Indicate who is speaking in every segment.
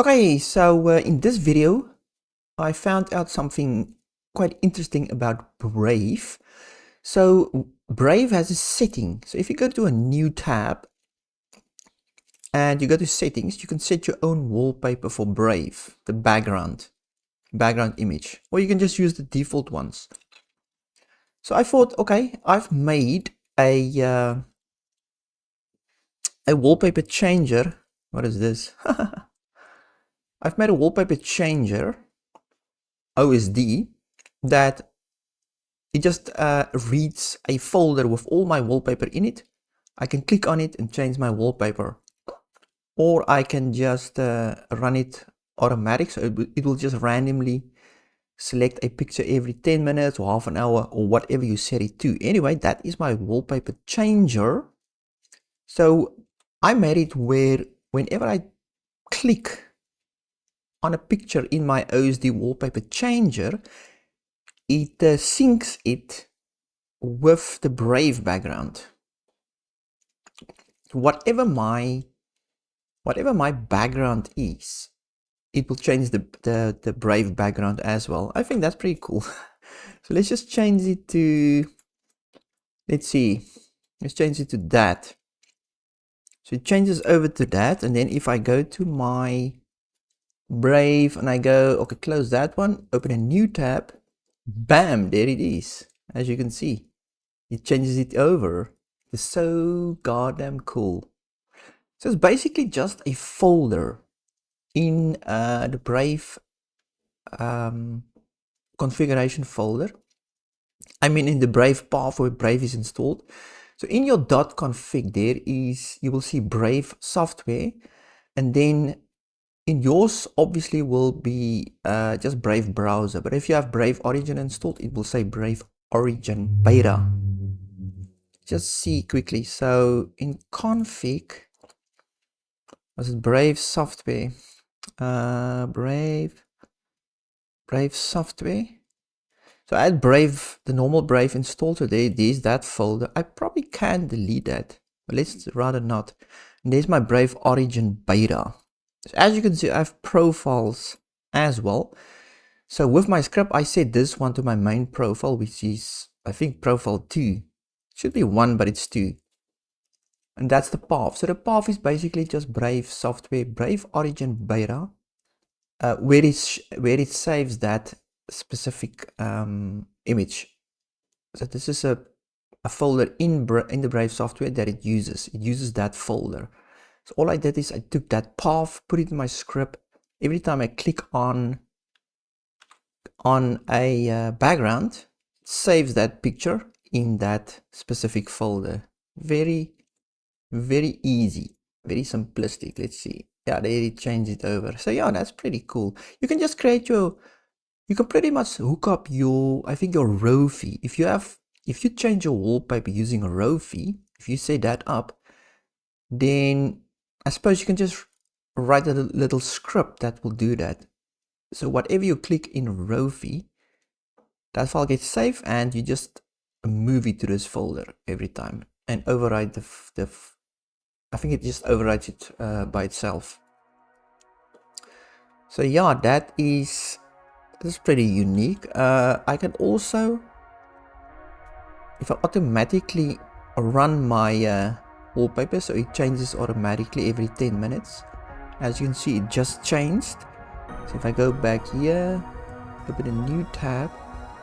Speaker 1: Okay, so in this video, I found out something quite interesting about Brave. So Brave has a setting. So if you go to a new tab and you go to settings, you can set your own wallpaper for Brave, the background image, or you can just use the default ones. So I thought, okay, I've made a wallpaper changer. What is this? I've made a wallpaper changer, OSD, that it just reads a folder with all my wallpaper in it. I can click on it and change my wallpaper, or I can just run it automatic, so it will just randomly select a picture every 10 minutes or half an hour or whatever you set it to. Anyway, that is my wallpaper changer. So I made it where whenever I click on a picture in my OSD wallpaper changer, it syncs it with the Brave background. Whatever my background is, it will change the Brave background as well. I think that's pretty cool. So let's just change it to, let's change it to that. So it changes over to that, and then if I go to my Brave and I go, okay, close that one, open a new tab, bam, there it is. As you can see, it changes it over. It's so goddamn cool. So it's basically just a folder in the Brave configuration folder. I mean in the Brave path where Brave is installed. So in your .config there is, you will see Brave software, and then in yours obviously will be just Brave browser, but if you have Brave Origin installed, it will say Brave Origin beta. Just see quickly. So in config, was it Brave software? Brave software. So I had Brave, the normal Brave installed today. There's that folder. I probably can delete that, but let's rather not. And there's my Brave Origin beta. So as you can see, I have profiles as well. So with my script, I set this one to my main profile, which is, I think, profile 2. Should be 1, but it's 2. And that's the path. So the path is basically just Brave software, Brave Origin beta, where it saves that specific image. So this is a folder in the Brave software that it uses that folder. So all I did is I took that path, put it in my script. Every time I click on a background, it saves that picture in that specific folder. Very easy, very simplistic. Let's see. Yeah, they changed it over. So yeah, that's pretty cool. You can just create you can pretty much hook up your, I think, your Rofi. If you change your wallpaper using a Rofi, if you set that up, then I suppose you can just write a little script that will do that. So whatever you click in Rofi, that file gets saved, and you just move it to this folder every time and override I think it just overwrites it by itself. So yeah, that is pretty unique. I can also, if I automatically run my wallpaper, so it changes automatically every 10 minutes. As you can see, it just changed. So if I go back here, open a new tab,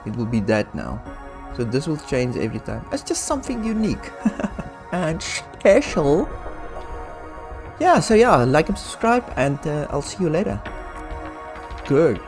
Speaker 1: it will be that now. So this will change every time. It's just something unique and special. Yeah, so yeah, like and subscribe, and I'll see you later. Good.